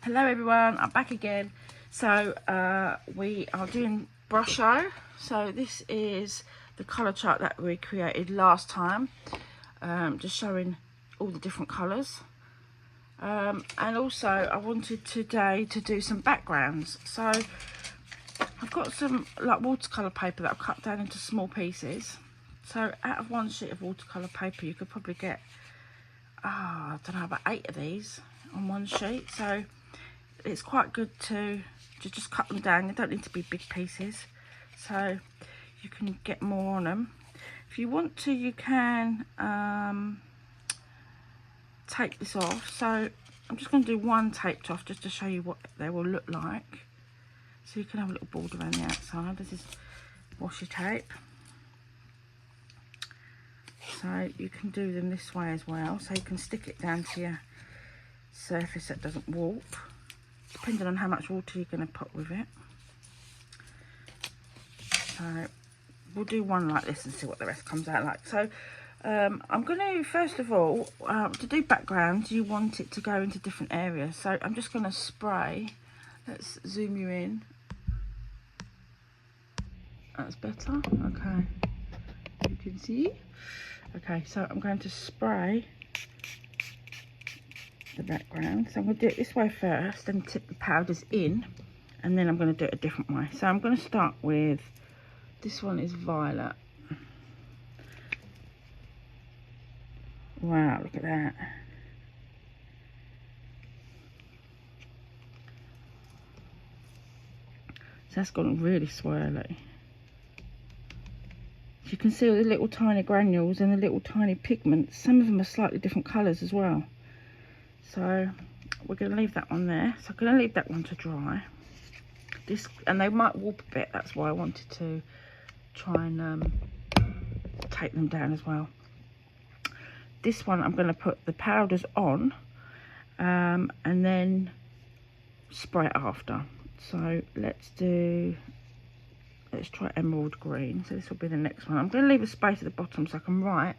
Hello everyone, I'm back again. So we are doing Brusho. So this is the colour chart that we created last time, just showing all the different colours. And also I wanted today to do some backgrounds. So I've got some like watercolour paper that I've cut down into small pieces. So out of one sheet of watercolour paper you could probably get, I don't know, about 8 of these on one sheet. So it's quite good to just cut them down. They don't need to be big pieces, so you can get more on them. If you want to, you can take this off. So I'm just going to do one taped off just to show you what they will look like. So you can have a little border around the outside. This is washi tape. So you can do them this way as well. So you can stick it down to your surface that doesn't warp, depending on how much water you're going to put with it. So we'll do one like this and see what the rest comes out like. So I'm going to, first of all, to do backgrounds, you want it to go into different areas. So I'm just going to spray. Let's zoom you in. That's better. Okay, you can see. Okay, so I'm going to spray the background. So I'm going to do it this way first and tip the powders in, and then I'm going to do it a different way. So I'm going to start with, this one is violet. Wow, look at that. So that's gone really swirly. So you can see all the little tiny granules and the little tiny pigments. Some of them are slightly different colours as well. So we're going to leave that one there. So I'm going to leave that one to dry. This, and they might warp a bit, that's why I wanted to try and take them down as well. This one I'm going to put the powders on and then spray it after. So let's try emerald green. So this will be the next one. I'm going to leave a space at the bottom so I can write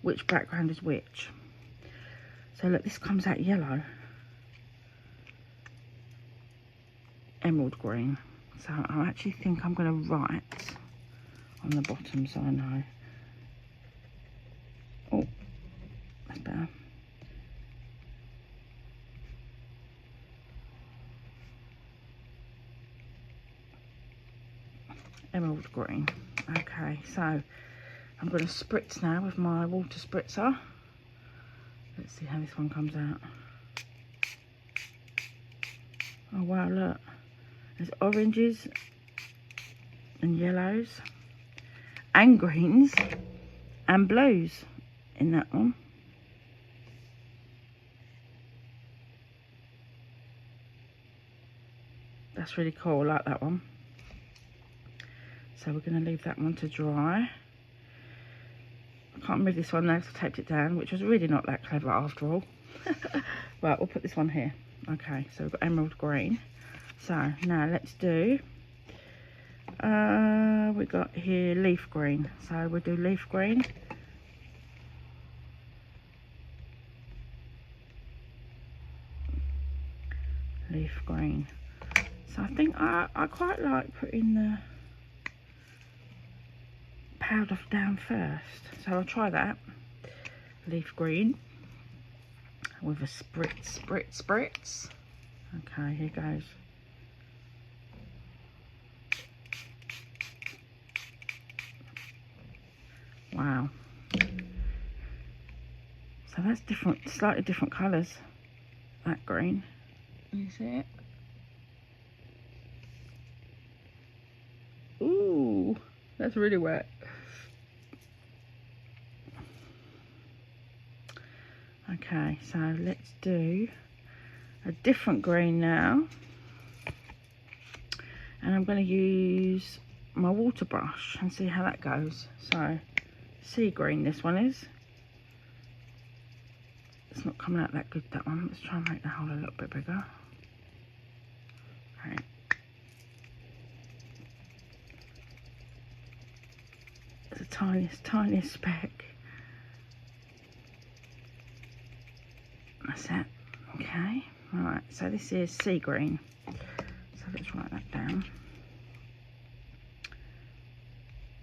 which background is which. So look, this comes out yellow. Emerald green. So I actually think I'm going to write on the bottom so I know. Oh, that's better. Emerald green. Okay, so I'm going to spritz now with my water spritzer. Let's see how this one comes out. Oh wow, look. There's oranges and yellows and greens and blues in that one. That's really cool, I like that one. So we're going to leave that one to dry. I can't move this one now because I taped it down, which was really not that clever after all. Right, we'll put this one here. Okay, so we've got emerald green. So now let's do, we got here leaf green. So we'll do leaf green. Leaf green. So I think I quite like putting the powder down first. So I'll try that. Leaf green with a spritz. Okay, here goes. Wow. So that's different, slightly different colours. That green. You see it? Ooh, that's really wet. Okay, so let's do a different green now. And I'm going to use my water brush and see how that goes. So, sea green this one is. It's not coming out that good, that one. Let's try and make the hole a little bit bigger. Okay. It's the tiniest speck. That's it. Okay. Right, so this is sea green. So let's write that down.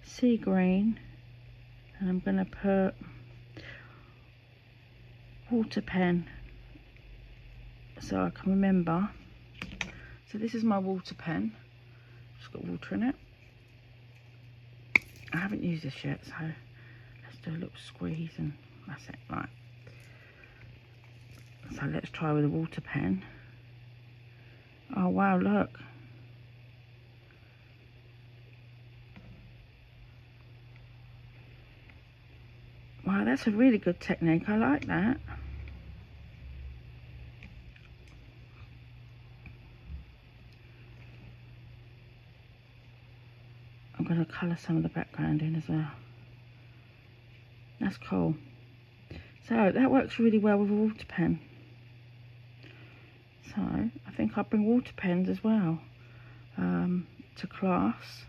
Sea green, and I'm going to put water pen so I can remember. So this is my water pen. It's got water in it. I haven't used this yet, so let's do a little squeeze and that's it. Right. So let's try with a water pen. Oh wow, look. Wow, that's a really good technique. I like that. I'm going to colour some of the background in as well. That's cool. So that works really well with a water pen. So I think I'll bring water pens as well to class,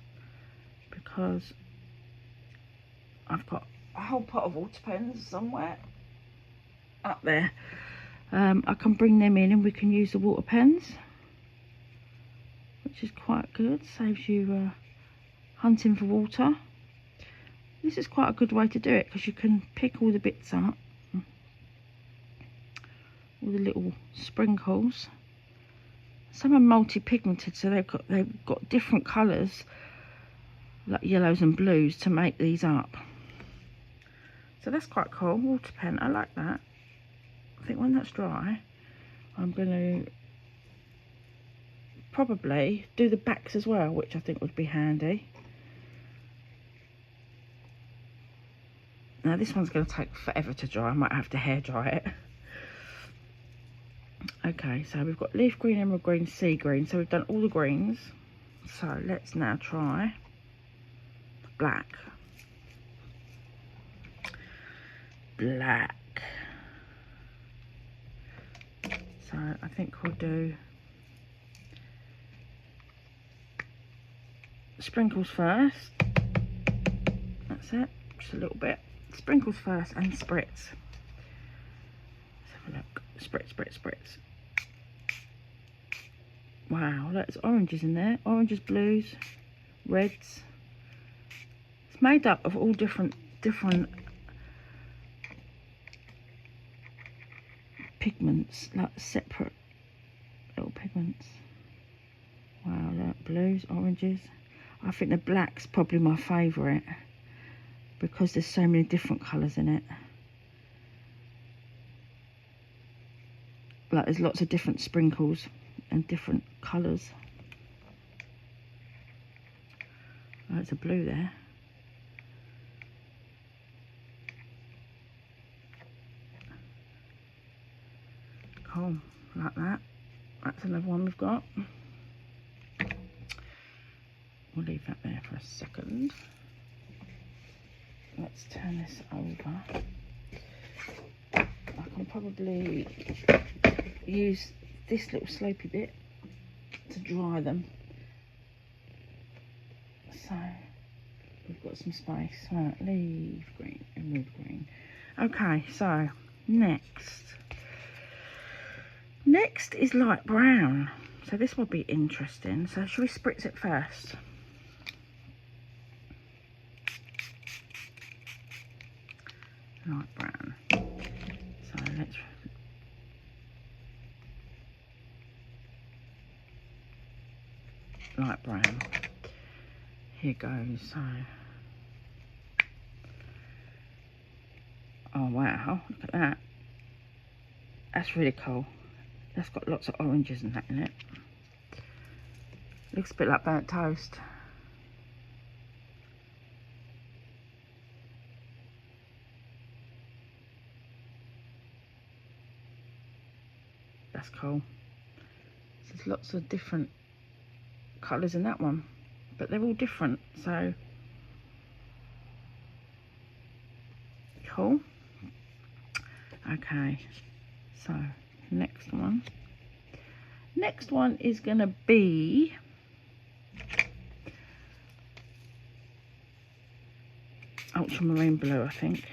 because I've got a whole pot of water pens somewhere up there. I can bring them in and we can use the water pens, which is quite good. Saves you hunting for water. This is quite a good way to do it because you can pick all the bits up, all the little sprinkles. Some are multi-pigmented, so they've got different colours, like yellows and blues, to make these up. So that's quite cool. Water pen, I like that. I think when that's dry, I'm going to probably do the backs as well, which I think would be handy. Now this one's going to take forever to dry. I might have to hair dry it. Okay, so we've got leaf green, emerald green, sea green. So we've done all the greens. So let's now try black. Black. So I think we'll do sprinkles first. That's it, just a little bit. Sprinkles first and spritz. Let's have a look. Spritz, spritz, spritz. Wow, there's oranges in there. Oranges, blues, reds. It's made up of all different pigments, like separate little pigments. Wow, look, blues, oranges. I think the black's probably my favourite because there's so many different colours in it. Like there's lots of different sprinkles and different colours. Oh, there's a blue there. Cool, like that. That's another one we've got. We'll leave that there for a second. Let's turn this over. I can probably use this little slopey bit to dry them. So we've got some space. Right, leaf green, emerald green. Okay, so next is light brown. So this will be interesting. So shall we spritz it first? Light brown. So let's light brown. Here goes. So oh wow, look at that. That's really cool. That's got lots of oranges and that in it. Looks a bit like burnt toast. That's cool. There's lots of different colours in that one, but they're all different, so cool. Okay, so next one is gonna be ultramarine blue, I think.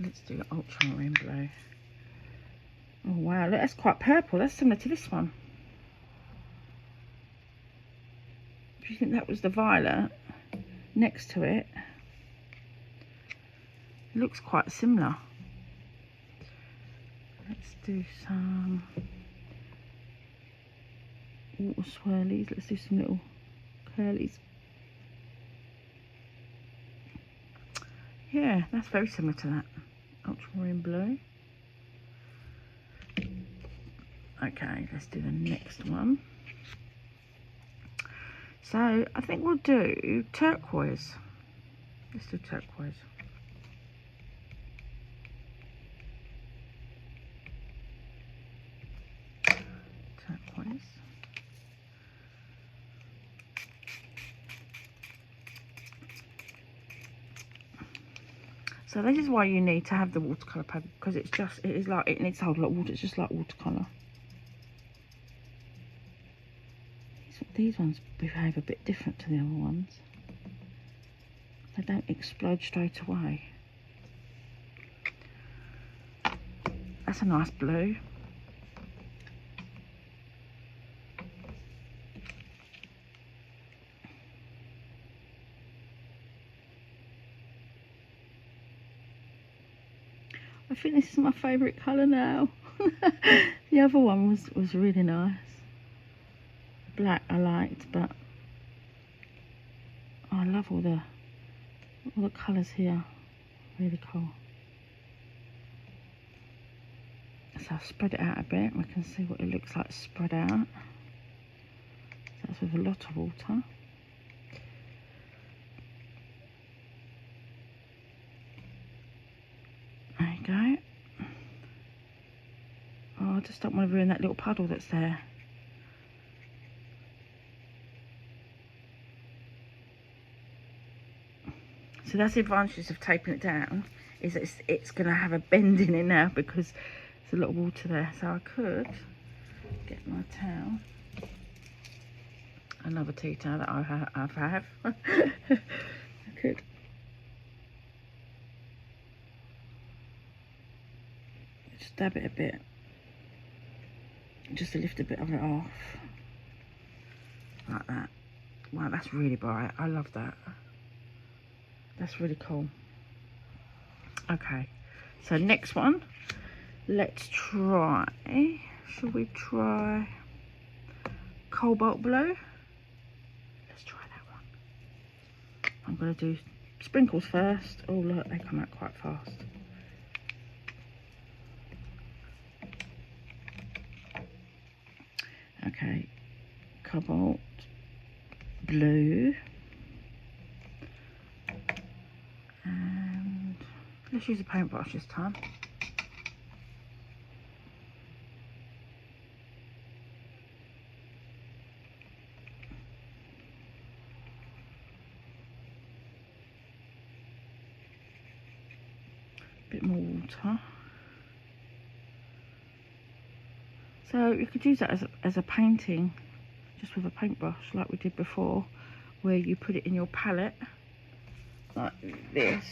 let's do ultramarine blue. Oh wow, look, that's quite purple. That's similar to this one. Do you think that was the violet next to it? It looks quite similar. Let's do some water swirlies. Let's do some little curlies. Yeah, that's very similar to that. Ultramarine blue. Okay, let's do the next one. So I think we'll do turquoise. Let's do turquoise. Turquoise. So this is why you need to have the watercolour paper, because it needs to hold a lot of water. It's just like watercolour. These ones behave a bit different to the other ones. They don't explode straight away. That's a nice blue. I think this is my favourite colour now. The other one was really nice. Black I liked, but I love all the colours here. Really cool. So I'll spread it out a bit. We can see what it looks like spread out. So that's with a lot of water. There you go. Oh, I just don't want to ruin that little puddle that's there. So that's the advantage of taping it down, is that it's going to have a bend in it now because there's a lot of water there. So I could get my towel, another tea towel that I have. I could just dab it a bit, just to lift a bit of it off, like that. Wow, that's really bright. I love that. That's really cool. Okay, so next one, let's try, shall we try cobalt blue? Let's try that one. I'm going to do sprinkles first. Oh look, they come out quite fast. Okay, cobalt blue. And let's use a paintbrush this time. Bit more water. So you could use that as a painting, just with a paintbrush like we did before, where you put it in your palette like this.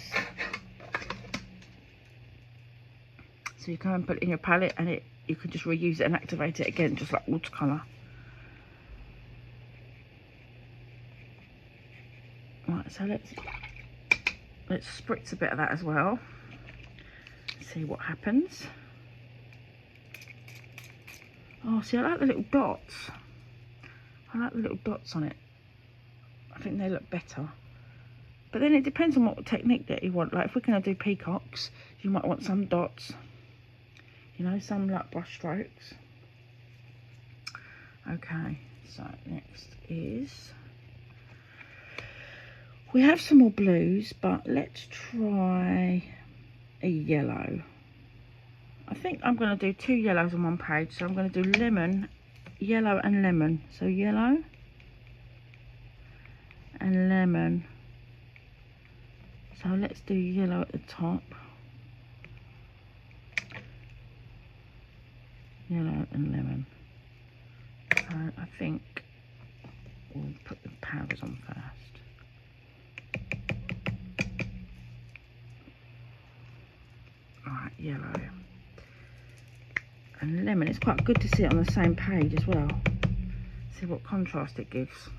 So you can put it in your palette and you can just reuse it and activate it again, just like watercolour. Right, so let's spritz a bit of that as well. See what happens. Oh, see, I like the little dots. I like the little dots on it. I think they look better. But then it depends on what technique that you want. Like if we're going to do peacocks, you might want some dots. You know, some like brush strokes. Okay, so next is... we have some more blues, but let's try a yellow. I think I'm going to do 2 yellows on one page. So I'm going to do lemon, yellow and lemon. So yellow and lemon. So let's do yellow at the top. Yellow and lemon. So I think we'll put the powders on first. bright yellow. And lemon, it's quite good to see it on the same page as well. See what contrast it gives.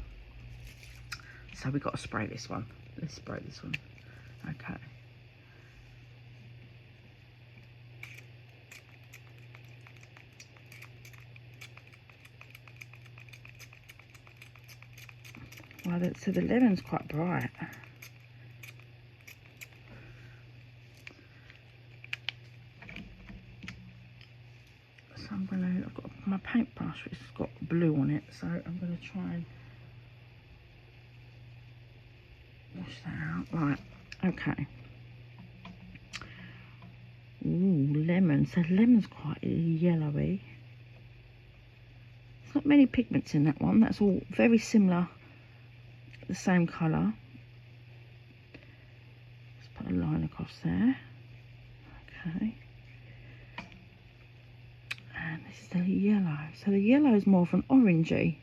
So we've got to spray this one. Let's spray this one. Okay. Well, so the lemon's quite bright. So I'm gonna, I've got my paintbrush which has got blue on it, so I'm gonna try and wash that out. Right, okay. Ooh, lemon. So lemon's quite yellowy. There's not many pigments in that one. That's all very similar, the same colour. Let's put a line across there. Okay. And this is the yellow. So the yellow is more of an orangey.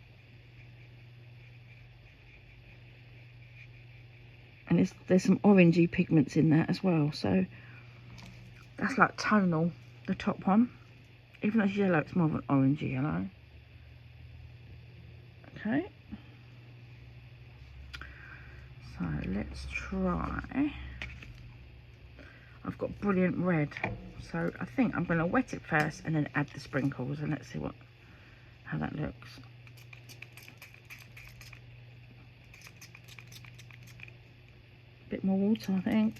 And there's some orangey pigments in that as well. So that's like tonal, the top one. Even though it's yellow, it's more of an orangey yellow. Okay. So let's try. I've got brilliant red. So I think I'm going to wet it first and then add the sprinkles, and let's see how that looks. Bit more water, I think.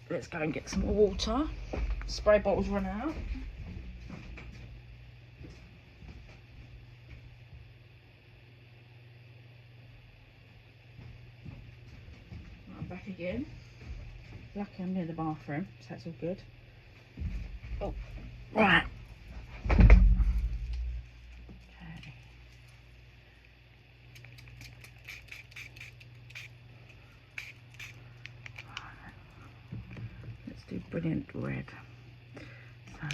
Let's go and get some more water. Spray bottle's run out. I'm back again. Lucky I'm near the bathroom, so that's all good. Oh, right. Okay. Let's do brilliant red. So.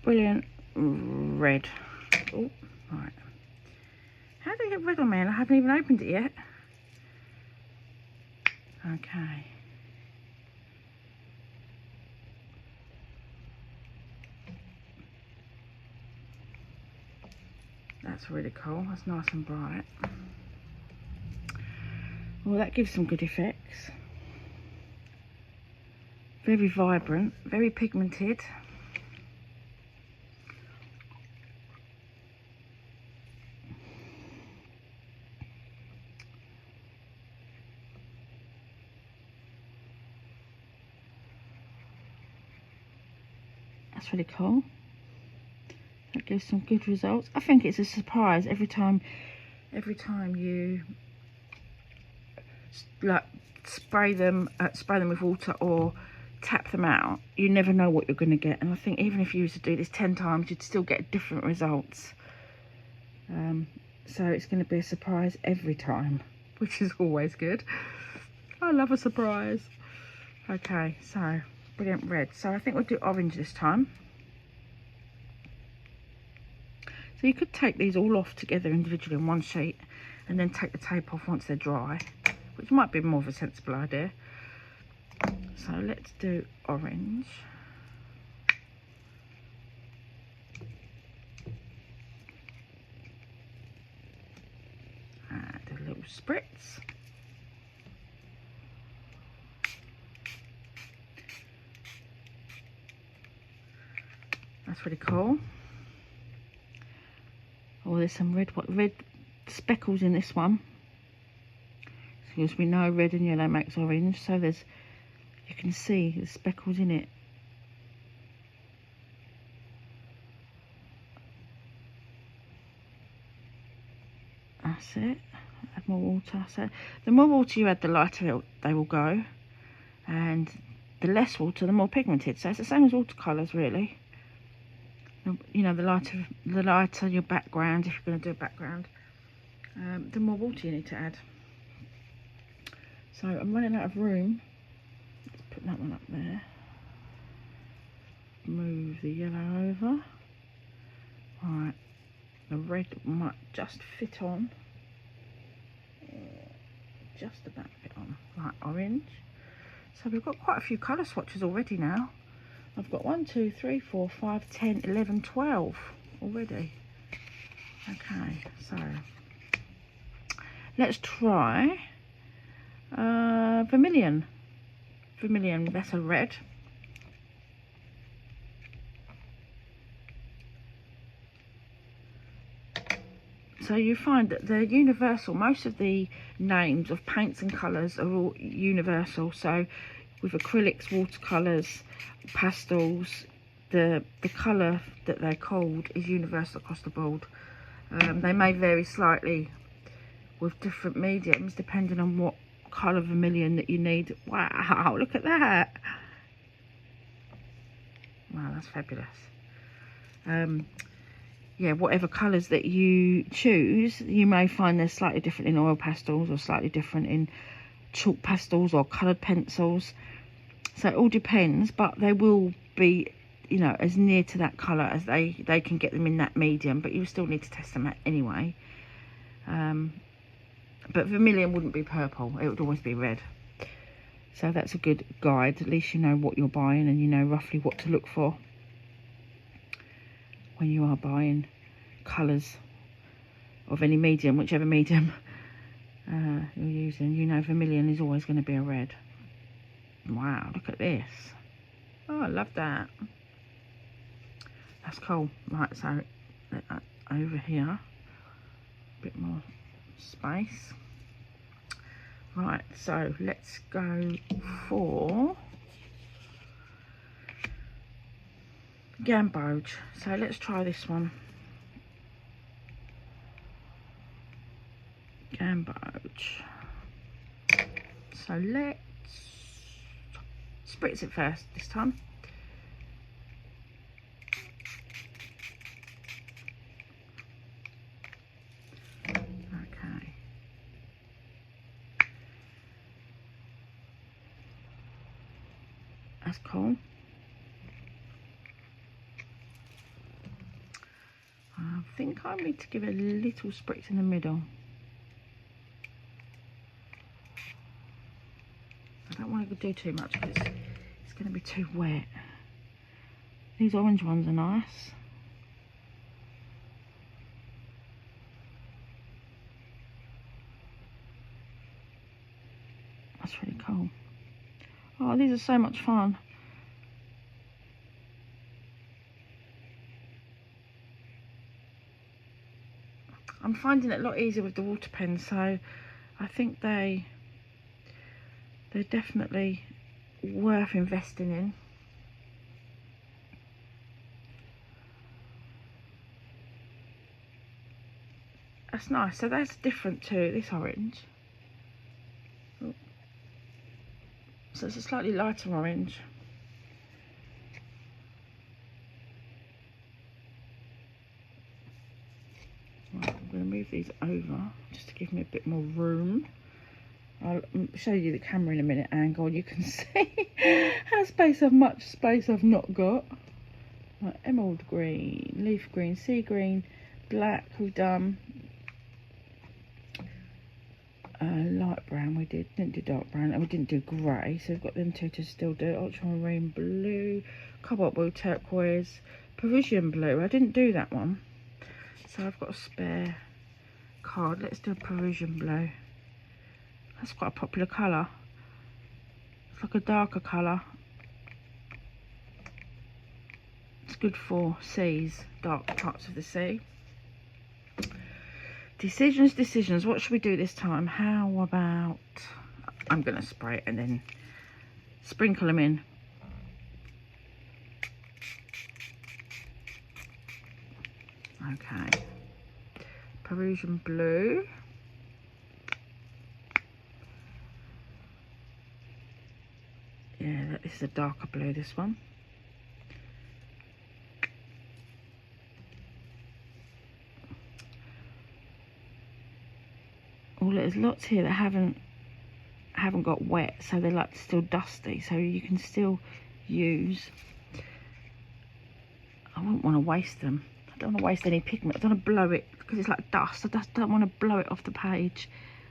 Brilliant red. Oh, right. How do I get red on me? And I haven't even opened it yet. Okay. That's really cool. That's nice and bright. Well, that gives some good effects. Very vibrant, very pigmented. That's really cool. That gives some good results. I think it's a surprise every time you like spray them with water or tap them out. You never know what you're going to get, and I think even if you used to do this 10 times, you'd still get different results. So it's going to be a surprise every time, which is always good. I love a surprise. Okay, so brilliant red. So I think we'll do orange this time. So you could take these all off together individually in one sheet and then take the tape off once they're dry, which might be more of a sensible idea. So let's do orange. And a little spritz. That's really cool. Oh, there's some red speckles in this one. Because we know red and yellow makes orange, so you can see the speckles in it. That's it. Add more water. So the more water you add, the lighter they will go, and the less water, the more pigmented. So it's the same as watercolours, really. You know, the lighter your background, if you're going to do a background, the more water you need to add. So I'm running out of room. Put that one up there. Move the yellow over. Right, The red might just fit on. Just about fit on, like orange. So we've got quite a few colour swatches already now. I've got 1, 2, 3, 4, 5, 10, 11, 12 already. Okay, so let's try vermilion. Vermilion, that's a red. So you find that they're universal. Most of the names of paints and colours are all universal. So with acrylics, watercolours, pastels, the colour that they're called is universal across the board. They may vary slightly with different mediums depending on what colour vermilion that you need. Wow, look at that. Wow, that's fabulous. Yeah, whatever colours that you choose, you may find they're slightly different in oil pastels or slightly different in chalk pastels or coloured pencils. So it all depends, but they will be, you know, as near to that colour as they can get them in that medium, but you still need to test them out anyway. But vermilion wouldn't be purple, it would always be red. So that's a good guide. At least you know what you're buying and you know roughly what to look for when you are buying colours of any medium, whichever medium you're using. You know vermilion is always going to be a red. Wow, look at this. Oh, I love that. That's cool. Right, so over here, a bit more space. Right, so let's go for Gamboge. So let's try this one. Gamboge. So let's spritz it first this time. Okay. That's cool. I think I need to give it a little spritz in the middle. I don't want to do too much because it's going to be too wet. These orange ones are nice. That's really cool. Oh, these are so much fun. I'm finding it a lot easier with the water pens, so I think they're definitely worth investing in. That's nice. So that's different to this orange. Oh. So it's a slightly lighter orange. Right, I'm going to move these over just to give me a bit more room. I'll show you the camera in a minute angle. You can see how much space I've not got. Right, emerald green, leaf green, sea green, black we've done. Light brown we didn't do dark brown, and we didn't do grey, so we've got them two to still do. Ultramarine blue, cobalt blue, turquoise, Parisian blue. I didn't do that one, so I've got a spare card. Let's do a Parisian blue. That's quite a popular colour. It's like a darker colour. It's good for seas, dark parts of the sea. Decisions. What should we do this time? How about, I'm going to spray it and then sprinkle them in. Okay. Parisian blue. Yeah, this is a darker blue, this one. Oh, there's lots here that haven't got wet, so they're like still dusty, so you can still use. I wouldn't want to waste them. I don't want to waste any pigment. I don't want to blow it because it's like dust. I just don't want to blow it off the page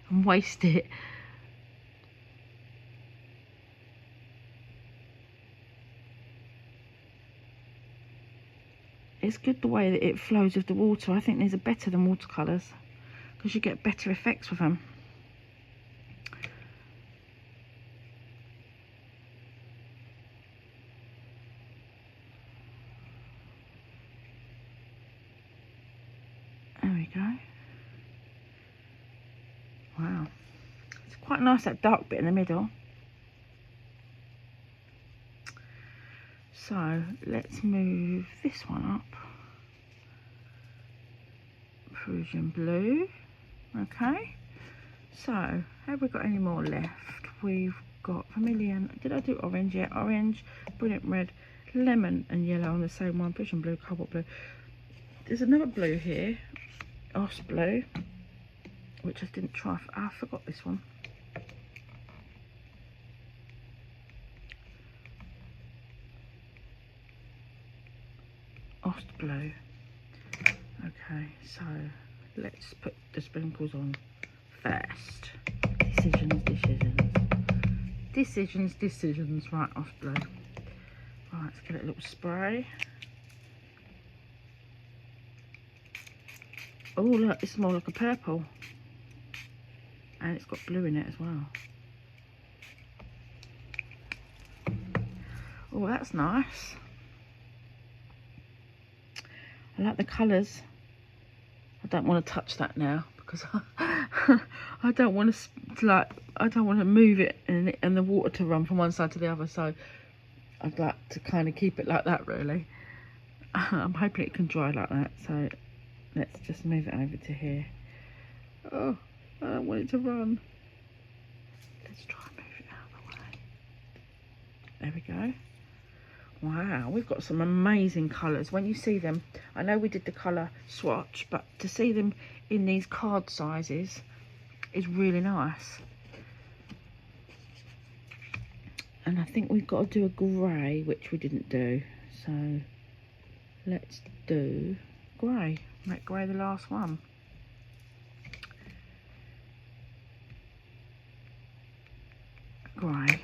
and waste it. It's good the way that it flows with the water. I think these are better than watercolours because you get better effects with them. There we go. Wow. It's quite nice, that dark bit in the middle. So let's move this one up. Prussian blue. Okay. So have we got any more left? We've got vermilion. Did I do orange yet? Orange, brilliant red, lemon and yellow on the same one. Prussian blue, cobalt blue. There's another blue here. Ost blue, which I didn't try. I forgot this one. Ost blue. Okay, so let's put the sprinkles on first. Decisions. Right, Ost blue. Right, let's get a little spray. Oh look, it's more like a purple, and it's got blue in it as well. Oh, that's nice. I like the colours. I don't want to touch that now because I don't want to move it and the water to run from one side to the other. So I'd like to kind of keep it like that really. I'm hoping it can dry like that. So let's just move it over to here. Oh, I don't want it to run. Let's try and move it out of the way. There we go. Wow, we've got some amazing colours. When you see them, I know we did the colour swatch, but to see them in these card sizes is really nice. And I think we've got to do a grey, which we didn't do. So let's do grey. Make grey the last one. Grey.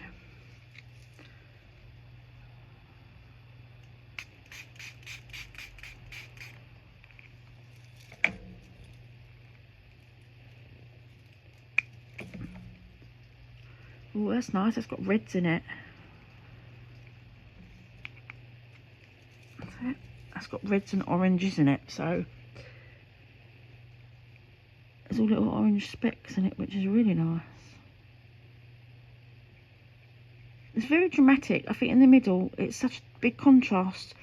Oh, that's nice. It's got reds in it. That's it. That's got reds and oranges in it. So there's all little orange specks in it, which is really nice. It's very dramatic. I think in the middle, it's such a big contrast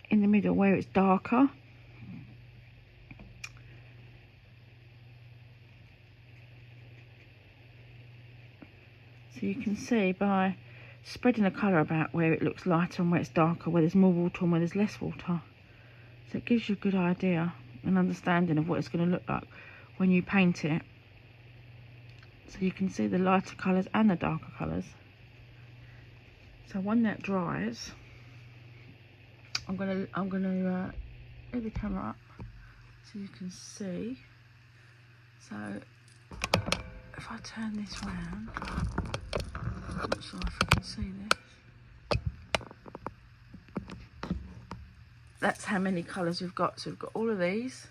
in the middle where it's darker. So you can see by spreading the colour about where it looks lighter and where it's darker, where there's more water and where there's less water. So it gives you a good idea and understanding of what it's going to look like when you paint it. So you can see the lighter colours and the darker colours. So when that dries, I'm gonna move the camera up so you can see. So if I turn this round, I'm not sure if you can see this. That's how many colours we've got. So we've got all of these: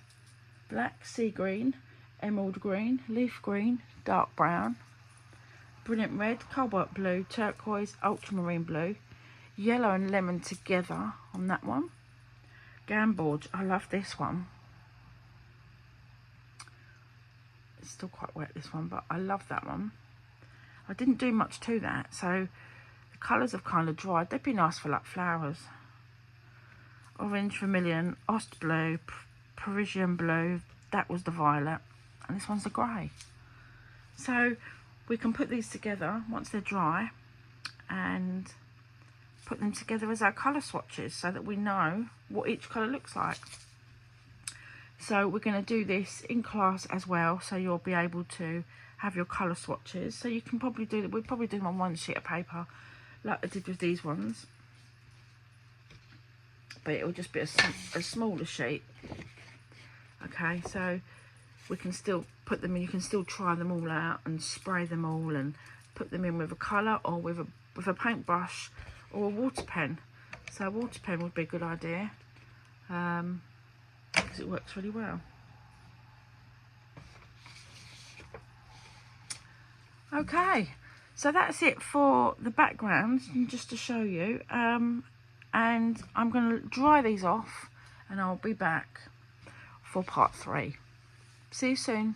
black, sea green, emerald green, leaf green, dark brown, brilliant red, cobalt blue, turquoise, ultramarine blue, yellow and lemon together on that one. Gamboge, I love this one. It's still quite wet, this one, but I love that one. I didn't do much to that, so the colours have kind of dried. They'd be nice for like flowers. Orange, vermilion, Ost blue, Parisian blue, that was the violet, and this one's the grey. So we can put these together once they're dry and put them together as our colour swatches so that we know what each colour looks like. So we're going to do this in class as well, so you'll be able to have your colour swatches. So you can probably do that. We'll probably do them on one sheet of paper like I did with these ones. but it will just be a smaller sheet. Okay, so we can still put them in, you can still try them all out and spray them all and put them in with a colour or with a paintbrush or a water pen. So a water pen would be a good idea, because it works really well. Okay, so that's it for the background, just to show you, and I'm going to dry these off and I'll be back for part 3. See you soon.